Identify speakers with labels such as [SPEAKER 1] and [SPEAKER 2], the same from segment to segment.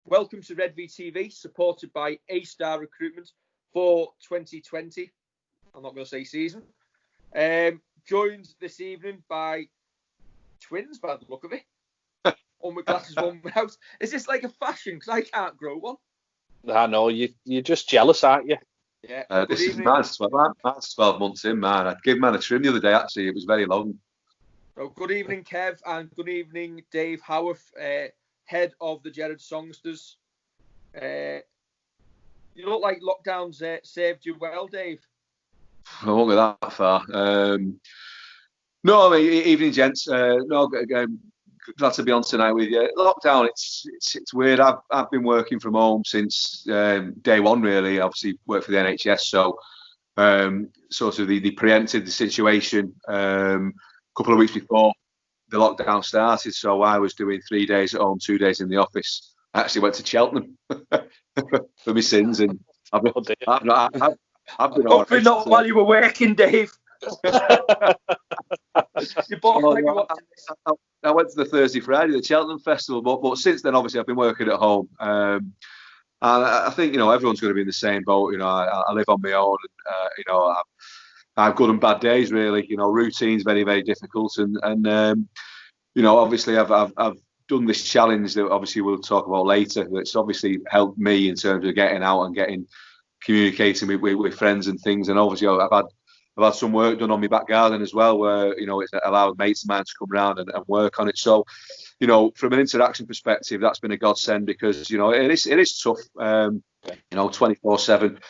[SPEAKER 1] Welcome to Redvee TV, supported by A-Star Recruitment for 2020. I'm not going to say season. Joined this evening by twins, by the look of it. One with glasses, one without. Is this like a fashion? Because I can't grow one.
[SPEAKER 2] I know, you're just jealous, aren't you?
[SPEAKER 1] Yeah.
[SPEAKER 3] This is mine's 12 months in, man. I gave man a trim the other day, actually. It was very long.
[SPEAKER 1] So good evening, Kev, and good evening, Dave Howarth, head of the Gerard Songsters. You look like lockdowns saved you well, Dave.
[SPEAKER 3] I won't go that far. No, I mean, evening, gents. Glad to be on tonight with you. Lockdown, it's weird. I've been working from home since day one, really. Obviously, work for the NHS, so sort of they preempted the situation a couple of weeks before the lockdown started. So I was doing 3 days at home, 2 days in the office. I actually went to Cheltenham for my sins, and I've been
[SPEAKER 1] hopefully not while you were working, Dave. You bought
[SPEAKER 3] I went to the Thursday, Friday, the Cheltenham Festival, but since then, obviously, I've been working at home. And I think, everyone's going to be in the same boat. I live on my own, and, I have good and bad days, really. Routine's very, very difficult. And obviously, I've done this challenge that obviously we'll talk about later. That's obviously helped me in terms of getting out and communicating with friends and things. And obviously, I've had some work done on my back garden as well, where it's allowed mates of mine to come round and work on it. So, from an interaction perspective, that's been a godsend because it is tough. 24/7,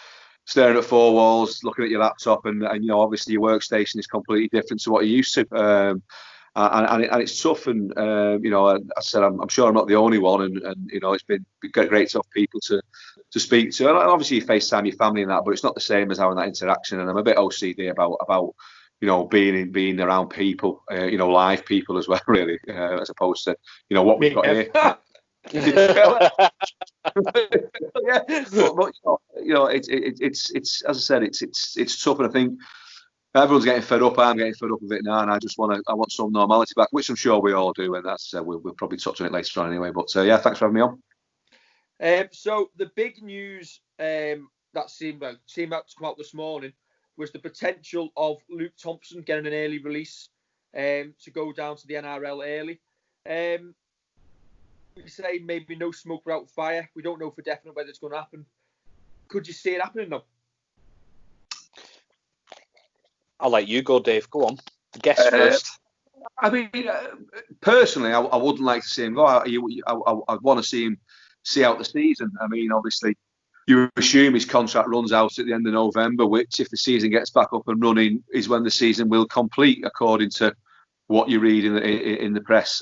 [SPEAKER 3] staring at four walls, looking at your laptop, and obviously your workstation is completely different to what you're used to. And it's tough, and I said I'm sure I'm not the only one, and it's been great to have people to speak to, and obviously you FaceTime your family and that, but it's not the same as having that interaction. And I'm a bit OCD about being around people, live people as well, really, as opposed to what we've got here. Yeah, but it's as I said, it's tough, and I think everyone's getting fed up. I'm getting fed up with it now, and I want some normality back, which I'm sure we all do, and that's we'll probably touch on it later on anyway. But yeah, thanks for having me on.
[SPEAKER 1] So the big news that seemed out to come out this morning was the potential of Luke Thompson getting an early release to go down to the NRL early. We say maybe no smoke without fire. We don't know for definite whether it's going to happen. Could you see it happening though?
[SPEAKER 2] I'll let you go, Dave. Go on. Guess first.
[SPEAKER 3] I mean, personally, I wouldn't like to see him go. I'd want to see him see out the season. I mean, obviously, you assume his contract runs out at the end of November, which, if the season gets back up and running, is when the season will complete, according to what you read in the press.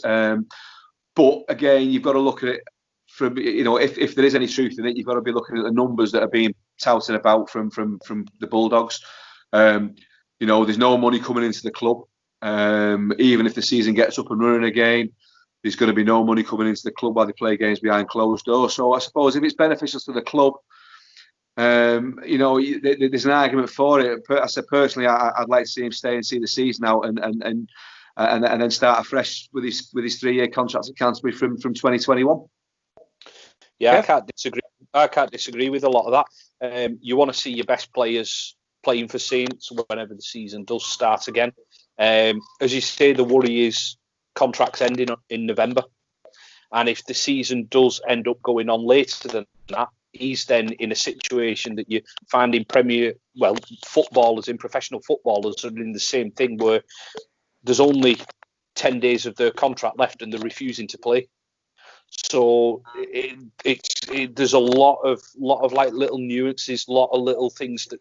[SPEAKER 3] But again, you've got to look at it from, if there is any truth in it, you've got to be looking at the numbers that are being touted about from the Bulldogs. There's no money coming into the club. Even if the season gets up and running again, there's going to be no money coming into the club while they play games behind closed doors. So I suppose if it's beneficial to the club, there's an argument for it. I said personally, I'd like to see him stay and see the season out and then start afresh with his 3-year contract at Canterbury from 2021.
[SPEAKER 2] Yeah, I can't disagree with a lot of that. You want to see your best players playing for Saints whenever the season does start again. As you say, the worry is contracts ending in November, and if the season does end up going on later than that, he's then in a situation that you find in footballers, in professional footballers, are in the same thing where there's only 10 days of their contract left and they're refusing to play. So there's a lot of like little nuances, a lot of little things that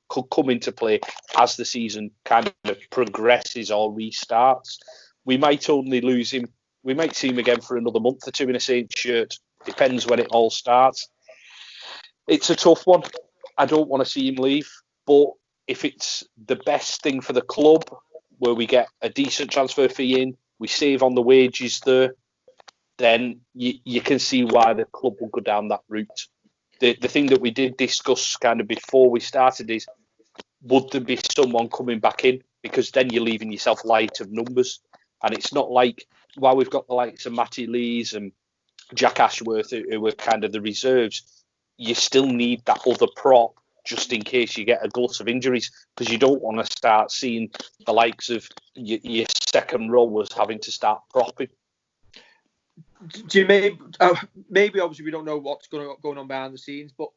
[SPEAKER 2] could come into play as the season kind of progresses or restarts. We might only lose him. We might see him again for another month or two in a Saints shirt. Depends when it all starts. It's a tough one. I don't want to see him leave, but if it's the best thing for the club, where we get a decent transfer fee in, we save on the wages there, then you can see why the club will go down that route. The thing that we did discuss kind of before we started is, would there be someone coming back in? Because then you're leaving yourself light of numbers. And it's not like, while we've got the likes of Matty Lees and Jack Ashworth, who were kind of the reserves, you still need that other prop just in case you get a glut of injuries, because you don't want to start seeing the likes of your second rowers having to start propping.
[SPEAKER 1] Do you maybe obviously we don't know what's going on behind the scenes, but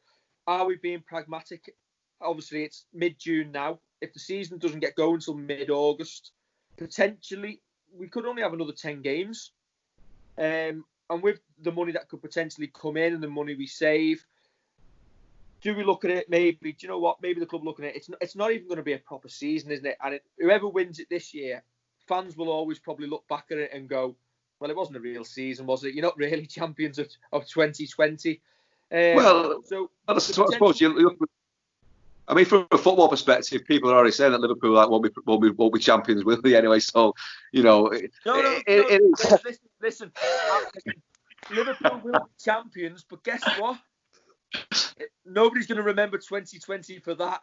[SPEAKER 1] are we being pragmatic? Obviously, it's mid-June now. If the season doesn't get going until mid-August, potentially we could only have another 10 games. And with the money that could potentially come in and the money we save, do we look at it maybe? Do you know what? Maybe the club looking at it. It's not even going to be a proper season, isn't it? And whoever wins it this year, fans will always probably look back at it and go, well, it wasn't a real season, was it? You're not really champions of 2020.
[SPEAKER 3] I suppose you look. I mean, from a football perspective, people are already saying that Liverpool won't be champions, will they? Anyway, so
[SPEAKER 1] No. Listen. Liverpool will be champions, but guess what? Nobody's going to remember 2020 for that.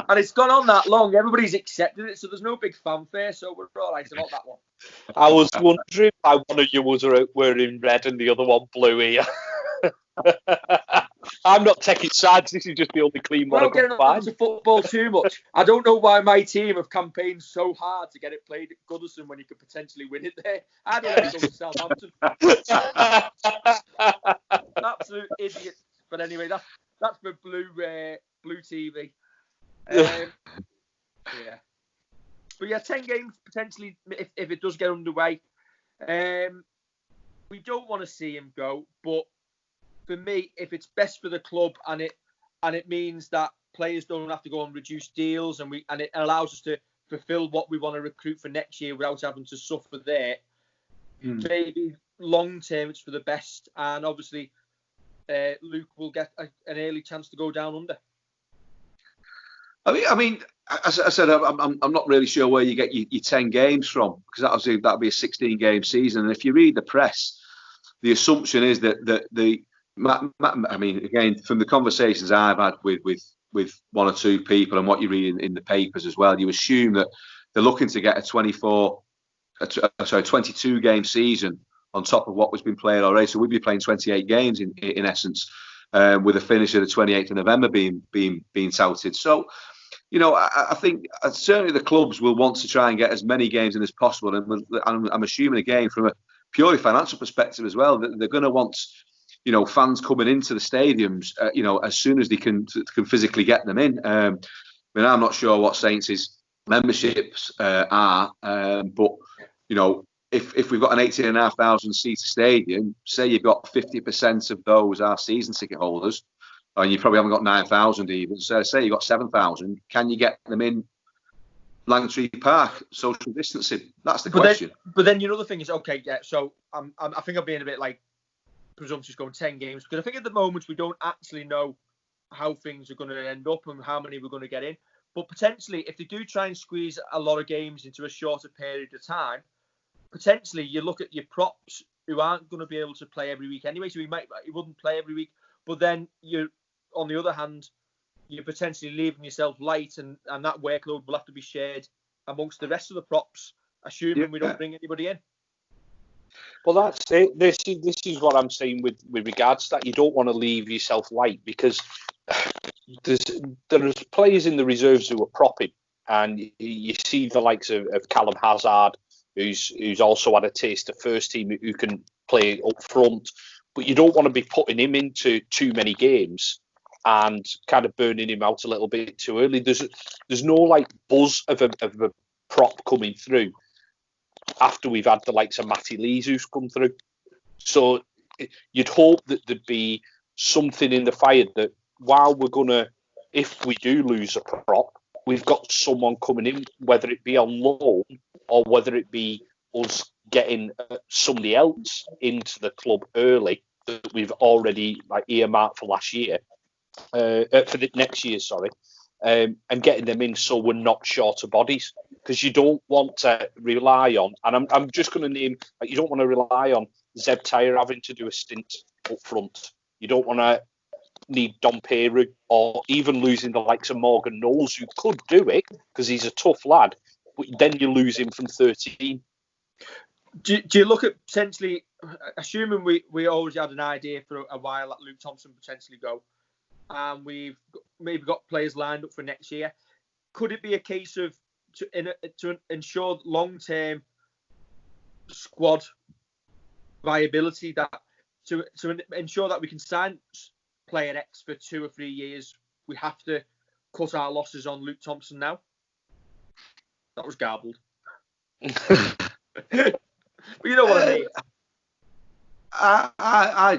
[SPEAKER 1] And it's gone on that long. Everybody's accepted it, so there's no big fanfare. So we're all right about that one.
[SPEAKER 2] I was wondering why one of you was wearing red and the other one blue here. I'm not taking sides. This is just the only clean one I can find.
[SPEAKER 1] Into football too much. I don't know why my team have campaigned so hard to get it played at Goodison when you could potentially win it there. I don't want to go to Southampton. Absolute idiot. But anyway, that's for Blue TV. Yeah. But yeah, 10 games potentially if it does get underway. We don't want to see him go, but for me, if it's best for the club and it means that players don't have to go on reduced deals and it allows us to fulfil what we want to recruit for next year without having to suffer there, maybe long term it's for the best. And obviously, Luke will get an early chance to go down under.
[SPEAKER 3] I mean, as I said, I'm not really sure where you get your 10 games from, because that'll be a 16-game season. And if you read the press, the assumption is that I mean, again, from the conversations I've had with one or two people and what you read in the papers as well, you assume that they're looking to get a 22-game season on top of what was been played already. So we'd be playing 28 games in essence, with a finish of the 28th of November being touted. So, you know, I think certainly the clubs will want to try and get as many games in as possible. And I'm assuming, again, from a purely financial perspective as well, that they're going to want, you know, fans coming into the stadiums, you know, as soon as they can physically get them in. I mean, I'm not sure what Saints' memberships are, but, you know, if we've got an 18,500 seat stadium, say you've got 50% of those are season ticket holders, and you probably haven't got 9,000 even. So say you've got 7,000, can you get them in Langtree Park, social distancing? That's the question.
[SPEAKER 1] But then your other thing is, okay, yeah, so I think I'm being a bit like presumptuous going 10 games, because I think at the moment we don't actually know how things are going to end up and how many we're going to get in. But potentially, if they do try and squeeze a lot of games into a shorter period of time, potentially you look at your props who aren't going to be able to play every week anyway, so he wouldn't play every week. But then you, on the other hand, you're potentially leaving yourself light, and that workload will have to be shared amongst the rest of the props, assuming we don't bring anybody in.
[SPEAKER 2] Well, that's it. This is what I'm saying with regards to that. You don't want to leave yourself light, because there's players in the reserves who are propping, and you see the likes of Callum Hazard, who's also had a taste of first team, who can play up front, but you don't want to be putting him into too many games and kind of burning him out a little bit too early. There's no like buzz of a prop coming through after we've had the likes of Matty Lees who's come through. So you'd hope that there'd be something in the fire that while we're gonna, if we do lose a prop, we've got someone coming in, whether it be on loan or whether it be us getting somebody else into the club early that we've already like earmarked for last year, for the next year, sorry, and getting them in so we're not short of bodies, because you don't want to rely on, and I'm just going to name, like, you don't want to rely on Zeb Tyre having to do a stint up front. You don't want to need Dom Peru, or even losing the likes of Morgan Knowles, who could do it because he's a tough lad, but then you lose him from 13.
[SPEAKER 1] Do you look at potentially, assuming we always had an idea for a while that Luke Thompson potentially go, and we've maybe got players lined up for next year, could it be a case of to ensure long-term squad viability, that to ensure that we can sign player X for 2 or 3 years, we have to cut our losses on Luke Thompson now? That was garbled. But you know what I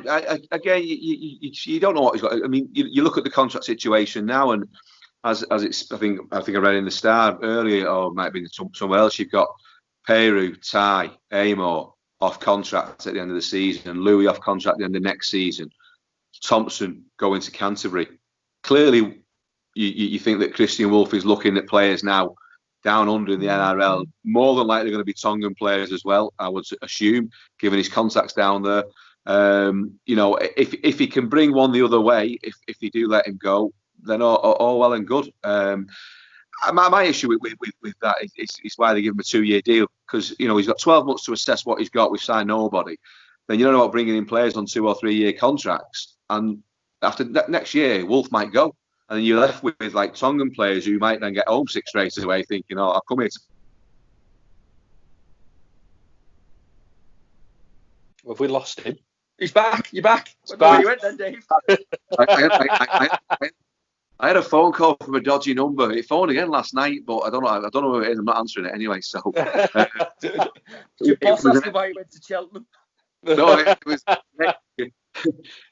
[SPEAKER 1] mean.
[SPEAKER 3] Again, you don't know what he's got. I mean, you look at the contract situation now, and as it's, I think I read in the Star earlier, or it might be somewhere else. You've got Peru, Ty, Amor off contract at the end of the season, and Louis off contract at the end of next season. Thompson going to Canterbury. Clearly, you think that Christian Wolff is looking at players now down under in the NRL, more than likely going to be Tongan players as well, I would assume, given his contacts down there. If he can bring one the other way, if they do let him go, then all well and good. My issue with that is why they give him a 2-year deal, because he's got 12 months to assess what he's got. We've signed nobody. Then you don't know about bringing in players on 2 or 3 year contracts, and after next year, Wolff might go. And then you're left with like Tongan players who might then get homesick straight away, thinking, "Oh, I'll come here."
[SPEAKER 2] Have we lost him?
[SPEAKER 1] He's back. You're back. Where you went then, Dave?
[SPEAKER 3] I had a phone call from a dodgy number. It phoned again last night, but I don't know who it is. I'm not answering it anyway. So,
[SPEAKER 1] your boss asked you why you went to Cheltenham.
[SPEAKER 3] No,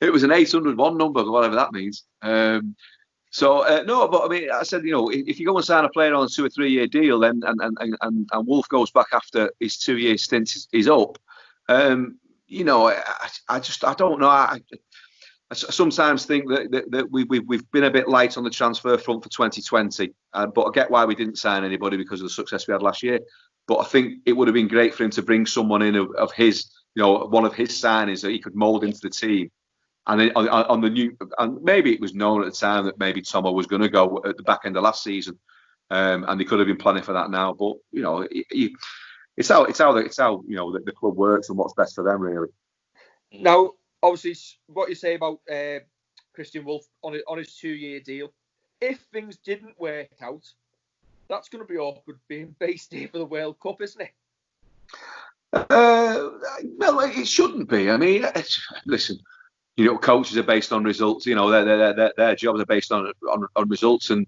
[SPEAKER 3] it was an 801 number, whatever that means. No, but I mean, I said, if you go and sign a player on a 2 or 3 year deal, then and Wolff goes back after his 2 year stint is up, I don't know. I sometimes think that we've been a bit light on the transfer front for 2020, but I get why we didn't sign anybody because of the success we had last year. But I think it would have been great for him to bring someone in of his, one of his signings that he could mould into the team. And then on the new, and maybe it was known at the time that maybe Tomo was going to go at the back end of last season, and they could have been planning for that now. But it's how the club works and what's best for them, really.
[SPEAKER 1] Now, obviously, what you say about Christian Wolff on his 2 year deal, if things didn't work out, that's going to be awkward being based here for the World Cup, isn't it?
[SPEAKER 3] Well, it shouldn't be. I mean, listen. Coaches are based on results. Their jobs are based on results, and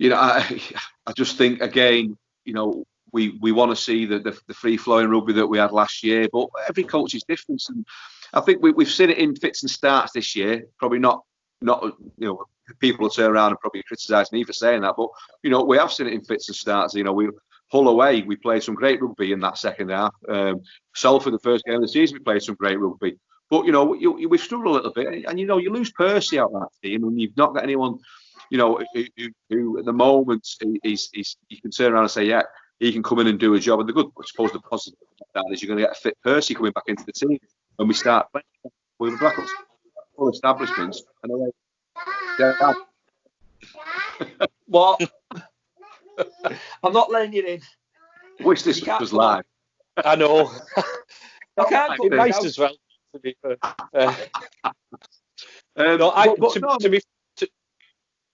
[SPEAKER 3] I just think again, we want to see the free flowing rugby that we had last year, but every coach is different, and I think we've seen it in fits and starts this year. Probably not people will turn around and probably criticise me for saying that, but we have seen it in fits and starts. We Hull away, we played some great rugby in that second half. Salford, the first game of the season, we played some great rugby. But, we've struggled a little bit. And, you lose Percy out of that team, and you've not got anyone, who at the moment is you can turn around and say, yeah, he can come in and do a job. And the positive of that is you're going to get a fit Percy coming back into the team when we start playing with black full establishments. And
[SPEAKER 1] what? I'm not letting you in.
[SPEAKER 3] Wish this was live.
[SPEAKER 2] I know.
[SPEAKER 1] I can't
[SPEAKER 2] be nice as well. To be fair.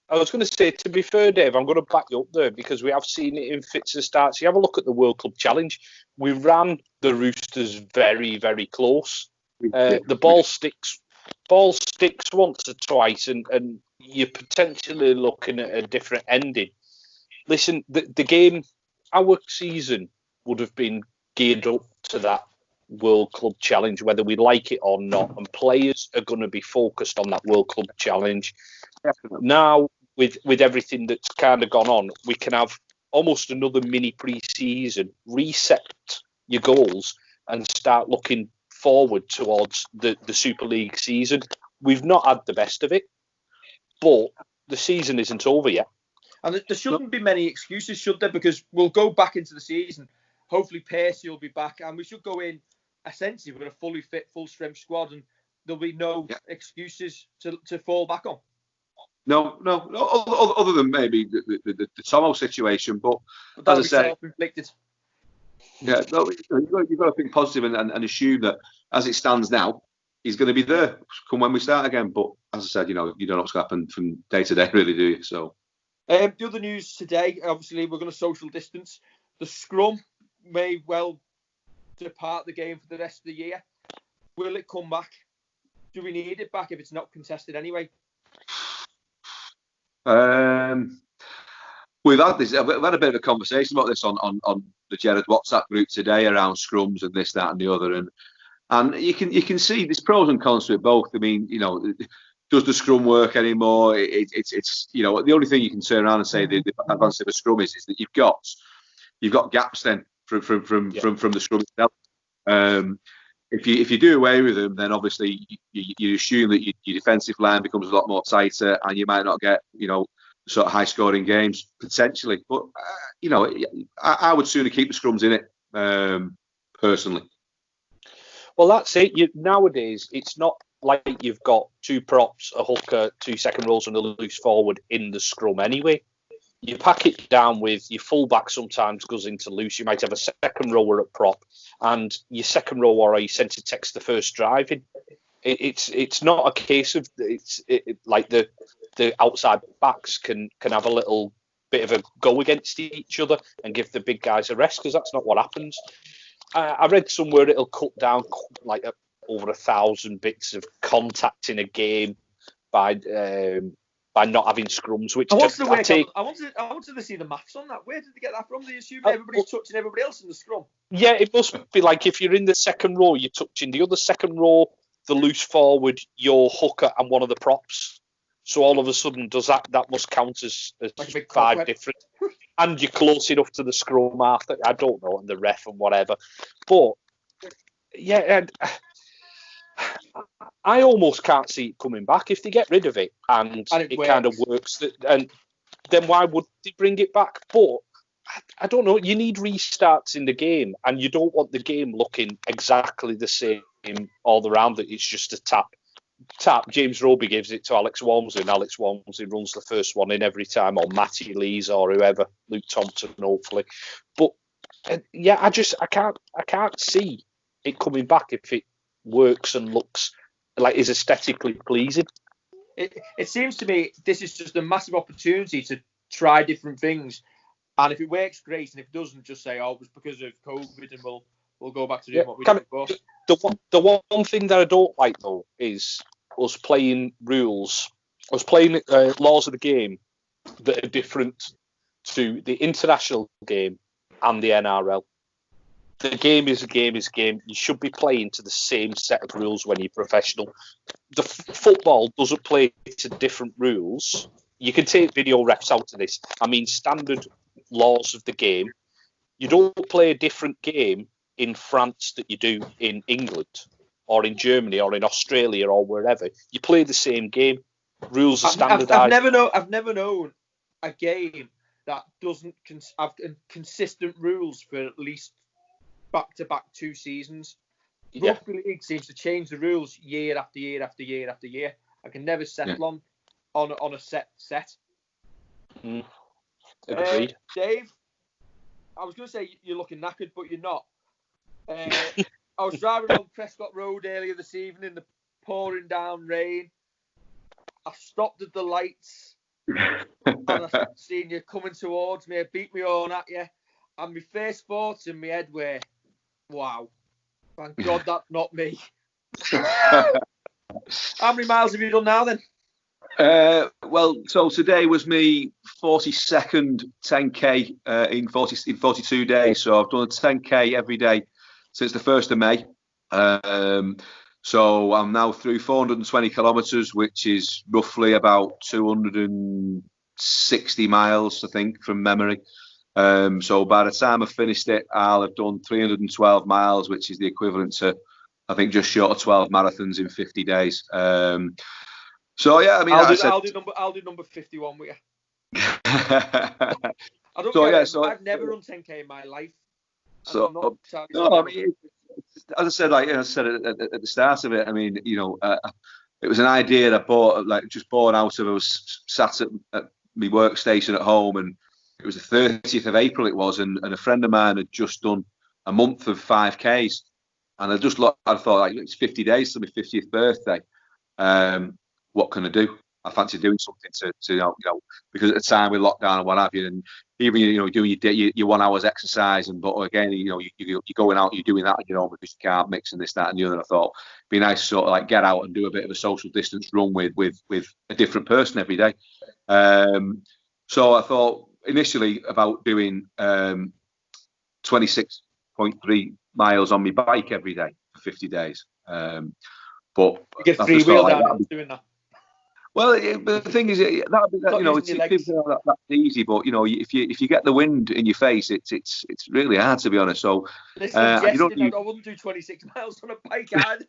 [SPEAKER 2] I was going to say, to be fair, Dave, I'm going to back you up there because we have seen it in fits and starts. You have a look at the World Club Challenge. We ran the Roosters very, very close. The ball sticks once or twice, and you're potentially looking at a different ending. Listen, the game, our season would have been geared up to that World Club Challenge, whether we like it or not, and players are going to be focused on that World Club Challenge. Definitely. Now, with everything that's kind of gone on, we can have almost another mini pre-season, reset your goals, and start looking forward towards the Super League season. We've not had the best of it, but the season isn't over yet.
[SPEAKER 1] And there shouldn't be many excuses, should there? Because we'll go back into the season. Hopefully, Percy will be back, and we should go in essentially with a fully fit, full-strength squad, and there'll be no excuses to fall back on.
[SPEAKER 3] No, other than maybe the Tomo situation, but
[SPEAKER 1] that
[SPEAKER 3] as I said,
[SPEAKER 1] self-inflicted.
[SPEAKER 3] Yeah, no, you've got to think positive and assume that as it stands now, he's going to be there come when we start again. But as I said, you don't know what's going to happen from day to day, really, do you? So,
[SPEAKER 1] the other news today, obviously, we're going to social distance. The scrum may well depart the game for the rest of the year. Will it come back? Do we need it back if it's not contested anyway?
[SPEAKER 3] We've had a bit of a conversation about this on the Gerard WhatsApp group today around scrums and this, that, and the other, and you can see there's pros and cons to it both. I mean, does the scrum work anymore? It's the only thing you can turn around and say the advantage of a scrum is that you've got gaps then from the scrum itself. If you do away with them, then obviously you assume that your defensive line becomes a lot more tighter, and you might not get sort of high scoring games potentially. But I would sooner keep the scrums in it personally.
[SPEAKER 2] Well, that's it. Nowadays, it's not like you've got two props, a hooker, two second rows, and a loose forward in the scrum anyway. You pack it down with your fullback sometimes goes into loose. You might have a second rower at prop, and your second rower or your centre takes the first drive in. It's not a case of like the outside backs can have a little bit of a go against each other and give the big guys a rest, because that's not what happens. I read somewhere it'll cut down like over 1,000 bits of contact in a game by not having scrums. Which I
[SPEAKER 1] wanted to see the maths on that. Where did they get that from? They assume everybody's touching everybody else in the scrum.
[SPEAKER 2] Yeah, it must be like if you're in the second row, you're touching the other second row, the loose forward, your hooker, and one of the props. So all of a sudden, that must count as like 5 different. And you're close enough to the scrum after, I don't know, and the ref and whatever. But yeah, and I almost can't see it coming back if they get rid of it and it kind of works. And then why would they bring it back? But I don't know. You need restarts in the game, and you don't want the game looking exactly the same all around. That it's just a tap. James Roby gives it to Alex Walmsley, and Alex Walmsley runs the first one in every time, or Matty Lees or whoever, Luke Thompson, hopefully. But I can't see it coming back if it works and looks like is aesthetically pleasing.
[SPEAKER 1] It seems to me this is just a massive opportunity to try different things, and if it works, great, and if it doesn't, just say, "Oh, it was because of COVID," and we'll go back to doing what we did before.
[SPEAKER 2] The one thing that I don't like though is us playing laws of the game that are different to the international game and the NRL. The game is a game is a game. You should be playing to the same set of rules when you're professional. The football doesn't play to different rules. You can take video refs out of this. I mean, standard laws of the game. You don't play a different game in France that you do in England or in Germany or in Australia or wherever. You play the same game. Rules are standardised.
[SPEAKER 1] I've never known a game that doesn't have consistent rules for at least back-to-back 2 seasons.
[SPEAKER 2] Yeah.
[SPEAKER 1] Rugby League seems to change the rules year after year after year after year. I can never settle on a set.
[SPEAKER 2] Agreed.
[SPEAKER 1] Dave, I was going to say you're looking knackered, but you're not. I was driving on Prescott Road earlier this evening, the pouring down rain. I stopped at the lights and I seen you coming towards me. I beat me on at you, and my first thoughts in my head were, "Wow, thank God that's not me." How many miles have you done now then?
[SPEAKER 3] Well, so today was me 42nd 10k in 42 days. So I've done a 10k every day since the 1st of May. So I'm now through 420 kilometres, which is roughly about 260 miles, I think, from memory. So by the time I've finished it, I'll have done 312 miles, which is the equivalent to, I think, just short of 12 marathons in 50 days. So yeah, I mean,
[SPEAKER 1] I'll do number 51 with you. I've never run 10k in my life.
[SPEAKER 3] So no, I mean, as I said, at the start of it, I mean, it was an idea that just born out of. I was sat at my workstation at home, and it was the 30th of April. It was, and a friend of mine had just done a month of 5Ks, and I thought like it's 50 days to my 50th birthday. What can I do? I fancy doing something to because at the time with lockdown and what have you, and even doing your 1 hour's exercise, but again you're going out, you're doing that because you can't mix and this, that, and the other. I thought it'd be nice to sort of like get out and do a bit of a social distance run with a different person every day. So I thought initially about doing 26.3 miles on my bike every day for 50 days. But
[SPEAKER 1] you get free wheel down doing that.
[SPEAKER 3] Well, but the thing is, that's easy. But if you get the wind in your face, it's really hard, to be honest. So
[SPEAKER 1] I wouldn't do 26 miles on a bike either.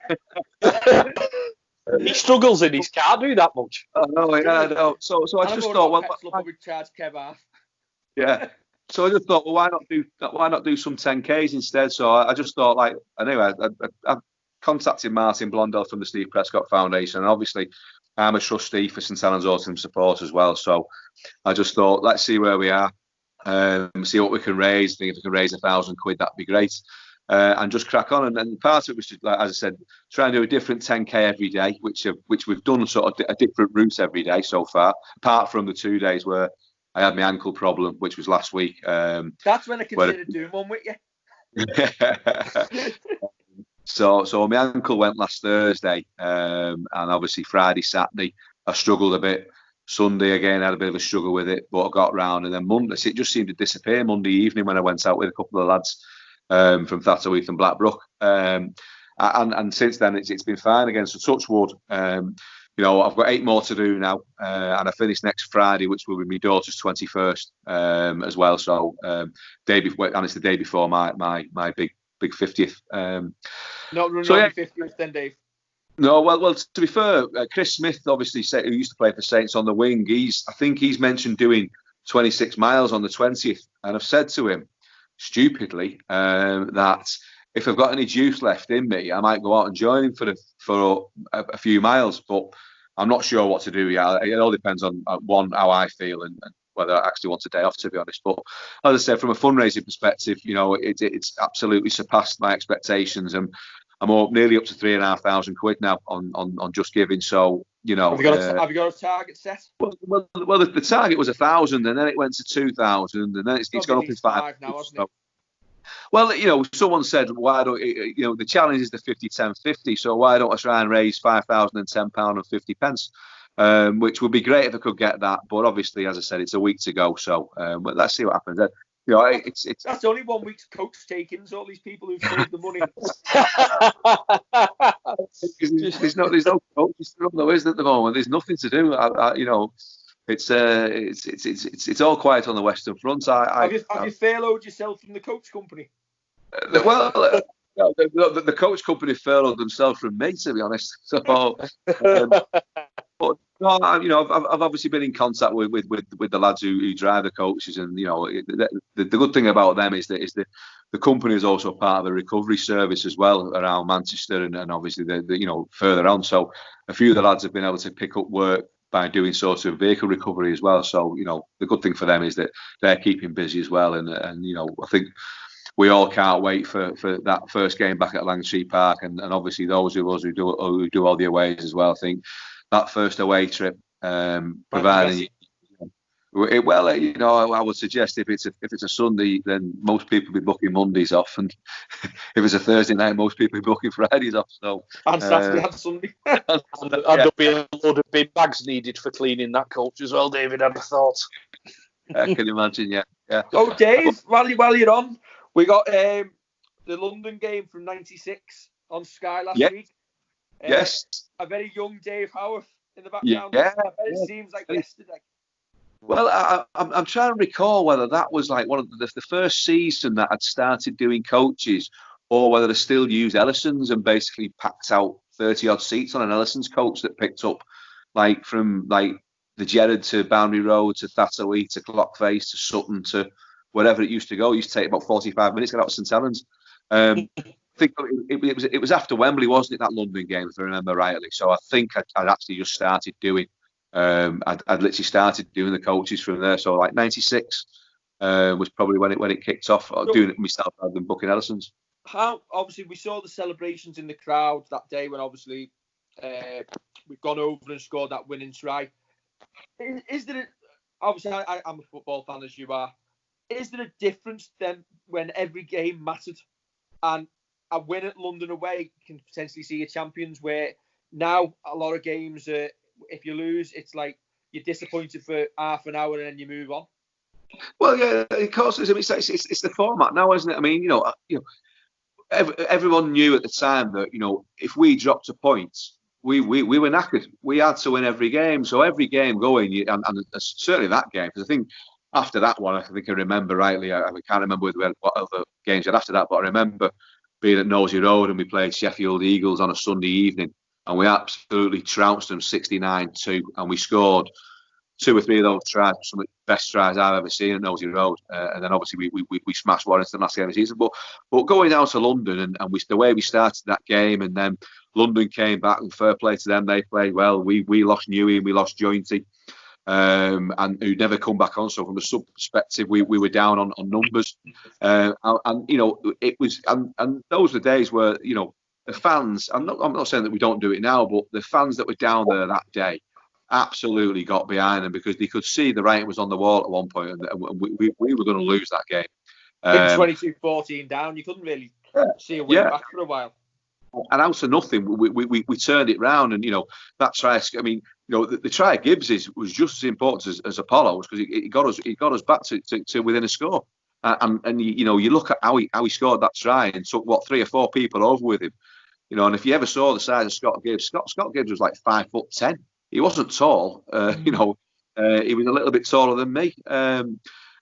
[SPEAKER 2] He struggles and he can't do that much.
[SPEAKER 3] I know. So I just thought, well,
[SPEAKER 1] probably charge Kev off.
[SPEAKER 3] Yeah. So I just thought, well, why not do some 10Ks instead? So I just thought, like, anyway, I contacted Martin Blondell from the Steve Prescott Foundation, and obviously I'm a trustee for St Helens Autism Support as well. So I just thought, let's see where we are, see what we can raise. I think if we can raise £1,000, that'd be great, and just crack on. And part of it was just, like, as I said, try and do a different 10K every day, which we've done sort of a different route every day so far, apart from the 2 days where I had my ankle problem, which was last week.
[SPEAKER 1] That's when I considered doing one with you.
[SPEAKER 3] So my ankle went last Thursday, and obviously Friday, Saturday, I struggled a bit. Sunday again, I had a bit of a struggle with it, but I got round. And then Monday, it just seemed to disappear Monday evening when I went out with a couple of lads from Thatterweath and Blackbrook. And since then, it's been fine again. So touch wood. I've got 8 more to do now, and I finish next Friday, which will be my daughter's 21st as well. So and it's the day before my big 50th.
[SPEAKER 1] Not running on your 50th then, Dave?
[SPEAKER 3] No, well, to be fair, Chris Smith, obviously, who used to play for Saints on the wing, I think he's mentioned doing 26 miles on the 20th, and I've said to him, stupidly, that if I've got any juice left in me, I might go out and join him for a few miles, but I'm not sure what to do yet. It all depends on how I feel and whether I actually want a day off, to be honest. But as I said, from a fundraising perspective, it's absolutely surpassed my expectations, and I'm nearly up to £3,500 now on Just Giving. So have you
[SPEAKER 1] got a target set?
[SPEAKER 3] Well, the target was 1,000, and then it went to 2,000, and then it's gone up in 5
[SPEAKER 1] now, hasn't it?
[SPEAKER 3] Well, someone said, why don't the challenge is the 50-10-50, so why don't I try and raise £5,010 and 50 pence, which would be great if I could get that. But obviously, as I said, it's a week to go, so but let's see what happens. It's
[SPEAKER 1] that's only 1 week's coach takings. All these people who've saved the money.
[SPEAKER 3] there's no coaches though, isn't it, at the moment? There's nothing to do. It's all quiet on the Western Front.
[SPEAKER 1] Have you furloughed yourself from the coach company?
[SPEAKER 3] The coach company furloughed themselves from me, to be honest. So, but no, I've obviously been in contact with the lads who drive the coaches, and the good thing about them is that the company is also part of the recovery service as well around Manchester, and obviously the further on. So a few of the lads have been able to pick up work by doing sort of vehicle recovery as well. So, the good thing for them is that they're keeping busy as well. And I think we all can't wait for that first game back at Langtree Park. And obviously those of us who do all the aways as well. I think that first away trip, providing... I would suggest if it's a Sunday, then most people will be booking Mondays off, and if it's a Thursday night, most people will be booking Fridays off. So
[SPEAKER 1] and Saturday and Sunday,
[SPEAKER 2] and there'll be a load of bin bags needed for cleaning that coach as well, David. I'd have thought.
[SPEAKER 3] I can imagine, yeah.
[SPEAKER 1] Oh, Dave, while you're on, we got the London game from '96 on Sky last week.
[SPEAKER 3] Yes,
[SPEAKER 1] a very young Dave Howarth in the background.
[SPEAKER 3] Yeah,
[SPEAKER 1] it seems like yesterday.
[SPEAKER 3] Well, I'm trying to recall whether that was like one of the first season that I'd started doing coaches, or whether they still used Ellison's and basically packed out 30 odd seats on an Ellison's coach that picked up from the Gerrard to Boundary Road to Thatterweath to Clockface to Sutton to wherever it used to go. It used to take about 45 minutes to get out of St Helens. I think it was after Wembley, wasn't it, that London game, if I remember rightly? So I think I'd actually just started doing. I'd literally started doing the coaches from there. So 96, was probably when it kicked off. Doing it myself rather than booking Ellison's.
[SPEAKER 1] How obviously we saw the celebrations in the crowd that day when obviously we've gone over and scored that winning try. Is there obviously I'm a football fan as you are. Is there a difference then when every game mattered and a win at London away can potentially see you champions? Where now a lot of games, if you lose, it's like you're disappointed for half an hour and then you move on.
[SPEAKER 3] Well, yeah, of course. It's the format now, isn't it? I mean, everyone knew at the time that if we dropped a point, we were knackered. We had to win every game. So every game going, and certainly that game, because I think after that one, I think I remember rightly. I can't remember what other games had after that, but I remember being at Nosey Road and we played Sheffield Eagles on a Sunday evening, and we absolutely trounced them 69-2, and we scored 2 or 3 of those tries, some of the best tries I've ever seen at Nosey Road. And then obviously we smashed Warrington last game of the season. But going down to London and the way we started that game, and then London came back, and fair play to them, they played well. We lost Newey and we lost Jointy, and who'd never come back on. So from a sub perspective, we were down on numbers. And it was, and those were days where, the fans, I'm not saying that we don't do it now, but the fans that were down there that day absolutely got behind them because they could see the writing was on the wall at one point, and we were going to lose that game.
[SPEAKER 1] 22-14 down, you couldn't really see a way back for a while.
[SPEAKER 3] And out of nothing, we turned it round, and that try. I mean, the try of Gibbs was just as important as Apollo's because it got us back to within a score. And you look at how he scored that try and took 3 or 4 people over with him. And if you ever saw the size of Scott Gibbs, Scott Gibbs was like 5'10". He wasn't tall, he was a little bit taller than me.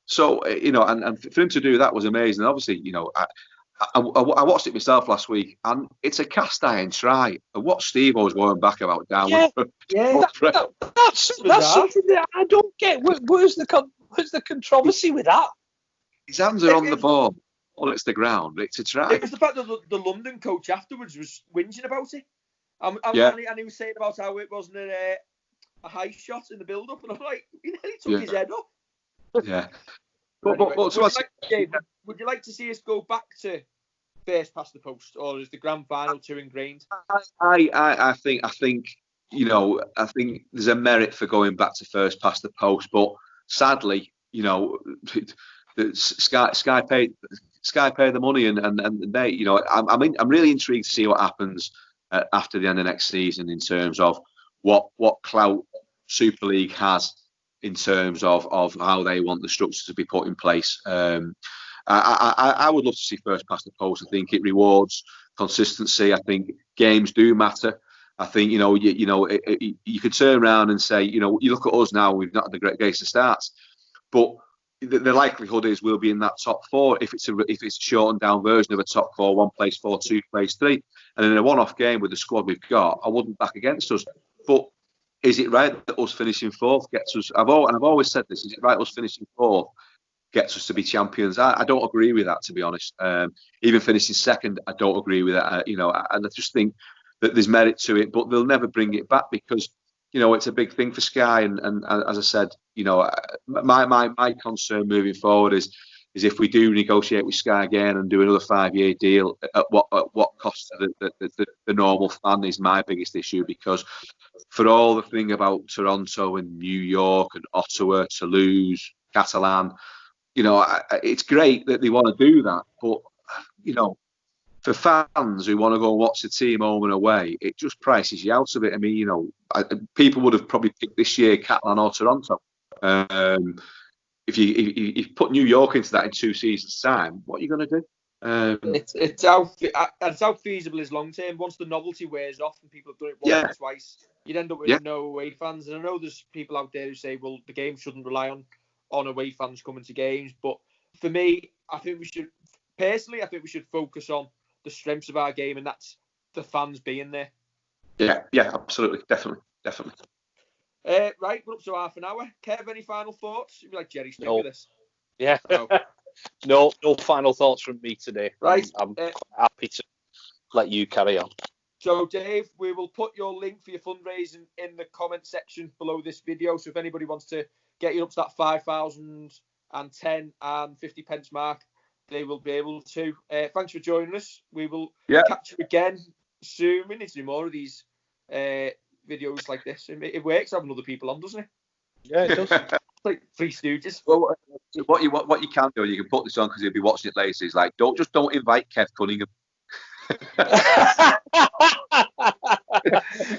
[SPEAKER 3] So, and for him to do that was amazing. Obviously, I watched it myself last week, and it's a cast iron try. And what Steve was going back about down.
[SPEAKER 2] That's something that I don't get. Where's the controversy with that?
[SPEAKER 3] His hands are on the ball. Well, it's the ground. It's a try.
[SPEAKER 1] It was the fact that the London coach afterwards was whinging about it. And he was saying about how it wasn't a high shot in the build-up, and I'm like, he nearly took his head off.
[SPEAKER 3] Yeah.
[SPEAKER 1] Would you like to see us go back to first past the post, or is the grand final too ingrained?
[SPEAKER 3] I think there's a merit for going back to first past the post, but sadly, Sky paid the money, and they, I'm really intrigued to see what happens after the end of next season in terms of what clout Super League has in terms of how they want the structure to be put in place. I would love to see first past the post. I think it rewards consistency. I think games do matter. I think you could turn around and say, you look at us now, we've not had the greatest of starts, but the likelihood is we'll be in that top 4 if it's a shortened down version of a top 4. 1 plays 4, 2 plays 3, and in a one-off game with the squad we've got, I wouldn't back against us. But is it right that us finishing 4th gets us? I've always said this. Is it right us finishing 4th gets us to be champions? I don't agree with that, to be honest. Even finishing 2nd, I don't agree with that. And I just think that there's merit to it, but they'll never bring it back because it's a big thing for Sky. And as I said, my concern moving forward is if we do negotiate with Sky again and do another 5-year deal, at what cost to the normal fan is my biggest issue. Because for all the thing about Toronto and New York and Ottawa, Toulouse, Catalan, it's great that they want to do that, but for fans who want to go and watch the team home and away, it just prices you out of it. I mean, people would have probably picked this year Catalan or Toronto. If you put New York into that in 2 seasons' time, what are you going to do?
[SPEAKER 1] It's how feasible is long term. Once the novelty wears off and people have done it once or twice, you'd end up with no away fans. And I know there's people out there who say, well, the game shouldn't rely on away fans coming to games. But for me, I think we should focus on the strengths of our game, and that's the fans being there.
[SPEAKER 3] Yeah, absolutely, definitely.
[SPEAKER 1] Right, we're up to half an hour. Kev, any final thoughts? You'd be like Jerry Smith with this.
[SPEAKER 2] Yeah. No final thoughts from me today.
[SPEAKER 1] Right.
[SPEAKER 2] I'm quite happy to let you carry on.
[SPEAKER 1] So, Dave, we will put your link for your fundraising in the comment section below this video. So if anybody wants to get you up to that 5,000 and 10 and 50 pence mark, they will be able to. Thanks for joining us. We will catch you again soon. We need to do more of these videos like this. It works having other people on, doesn't it?
[SPEAKER 2] Yeah, it does.
[SPEAKER 1] It's like Three Stooges.
[SPEAKER 3] Well, what you can do, you can put this on because he'll be watching it later. Is like, don't invite Kev Cunningham.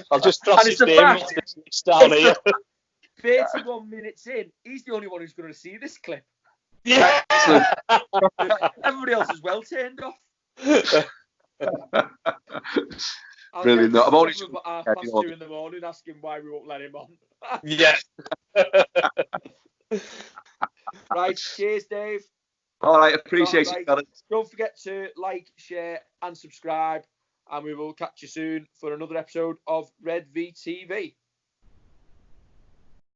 [SPEAKER 2] I'll just cross his name down here.
[SPEAKER 1] 31 minutes in, he's the only one who's going to see this clip.
[SPEAKER 2] Yeah.
[SPEAKER 1] Everybody else is well turned off.
[SPEAKER 3] Brilliant. I'm only
[SPEAKER 1] about 2:30 in the morning asking why we won't let him on.
[SPEAKER 2] Yeah.
[SPEAKER 1] Right, cheers, Dave.
[SPEAKER 3] All right, appreciate it, fellas.
[SPEAKER 1] Don't forget to like, share, and subscribe, and we will catch you soon for another episode of Redvee TV.